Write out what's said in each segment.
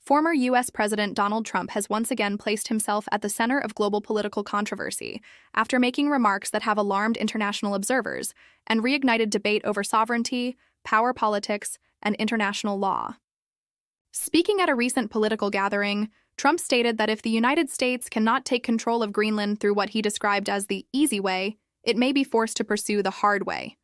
Former U.S. President Donald Trump has once again placed himself at the center of global political controversy after making remarks that have alarmed international observers and reignited debate over sovereignty, power politics, and international law. Speaking at a recent political gathering, Trump stated that if the United States cannot take control of Greenland through what he described as the easy way, it may be forced to pursue the hard way.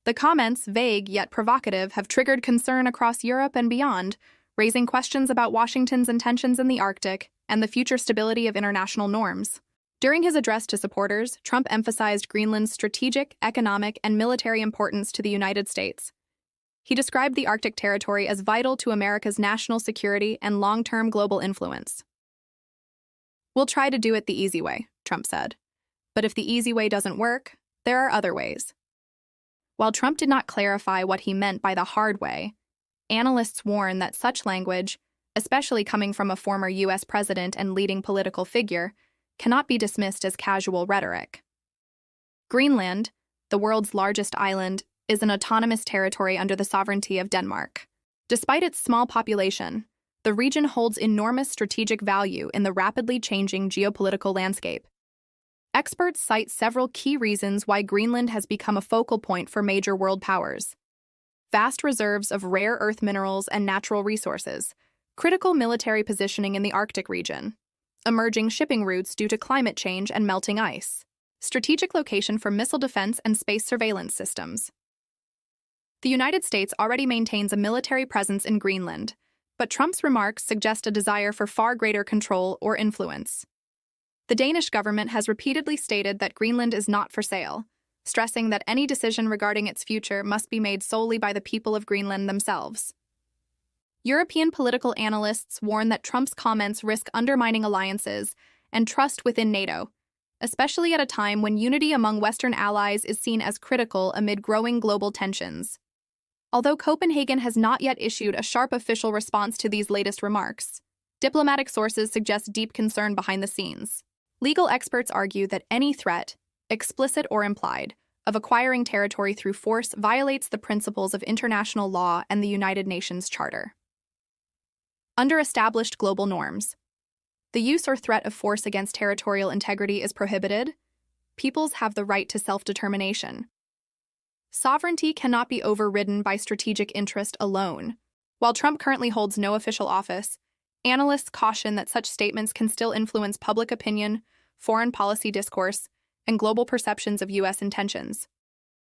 The comments, vague yet provocative, have triggered concern across Europe and beyond, raising questions about Washington's intentions in the Arctic and the future stability of international norms. During his address to supporters, Trump emphasized Greenland's strategic, economic, and military importance to the United States. He described the Arctic territory as vital to America's national security and long-term global influence. "We'll try to do it the easy way," Trump said. "But if the easy way doesn't work, there are other ways." While Trump did not clarify what he meant by the hard way, analysts warn that such language, especially coming from a former U.S. president and leading political figure, cannot be dismissed as casual rhetoric. Greenland, the world's largest island, is an autonomous territory under the sovereignty of Denmark. Despite its small population, the region holds enormous strategic value in the rapidly changing geopolitical landscape. Experts cite several key reasons why Greenland has become a focal point for major world powers: vast reserves of rare earth minerals and natural resources, critical military positioning in the Arctic region, emerging shipping routes due to climate change and melting ice, strategic location for missile defense and space surveillance systems. The United States already maintains a military presence in Greenland, but Trump's remarks suggest a desire for far greater control or influence. The Danish government has repeatedly stated that Greenland is not for sale, stressing that any decision regarding its future must be made solely by the people of Greenland themselves. European political analysts warn that Trump's comments risk undermining alliances and trust within NATO, especially at a time when unity among Western allies is seen as critical amid growing global tensions. Although Copenhagen has not yet issued a sharp official response to these latest remarks, diplomatic sources suggest deep concern behind the scenes. Legal experts argue that any threat, explicit or implied, of acquiring territory through force violates the principles of international law and the United Nations Charter. Under established global norms, the use or threat of force against territorial integrity is prohibited. Peoples have the right to self-determination. Sovereignty cannot be overridden by strategic interest alone. While Trump currently holds no official office, analysts caution that such statements can still influence public opinion, foreign policy discourse, and global perceptions of U.S. intentions.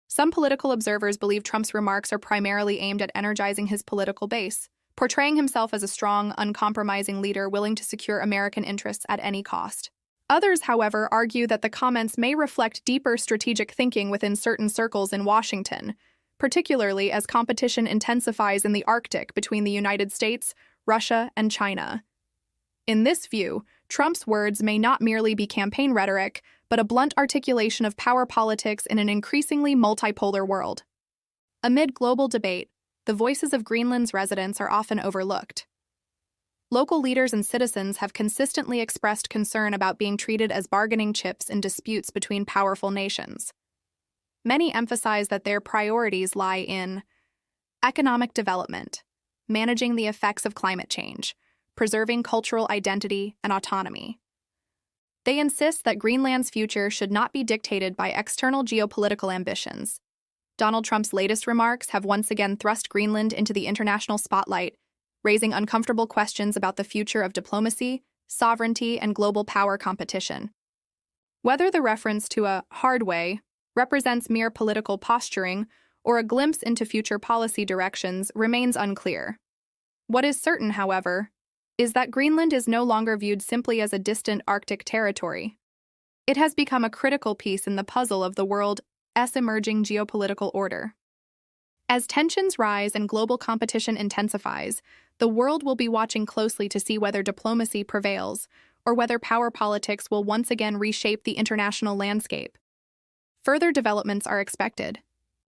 Some political observers believe Trump's remarks are primarily aimed at energizing his political base, portraying himself as a strong, uncompromising leader willing to secure American interests at any cost. Others, however, argue that the comments may reflect deeper strategic thinking within certain circles in Washington, particularly as competition intensifies in the Arctic between the United States, Russia, and China. In this view, Trump's words may not merely be campaign rhetoric, but a blunt articulation of power politics in an increasingly multipolar world. Amid global debate, the voices of Greenland's residents are often overlooked. Local leaders and citizens have consistently expressed concern about being treated as bargaining chips in disputes between powerful nations. Many emphasize that their priorities lie in economic development, managing the effects of climate change, preserving cultural identity and autonomy. They insist that Greenland's future should not be dictated by external geopolitical ambitions. Donald Trump's latest remarks have once again thrust Greenland into the international spotlight, raising uncomfortable questions about the future of diplomacy, sovereignty, and global power competition. Whether the reference to a hard way represents mere political posturing or a glimpse into future policy directions remains unclear. What is certain, however, is that Greenland is no longer viewed simply as a distant Arctic territory. It has become a critical piece in the puzzle of the world's emerging geopolitical order. As tensions rise and global competition intensifies, the world will be watching closely to see whether diplomacy prevails or whether power politics will once again reshape the international landscape. Further developments are expected,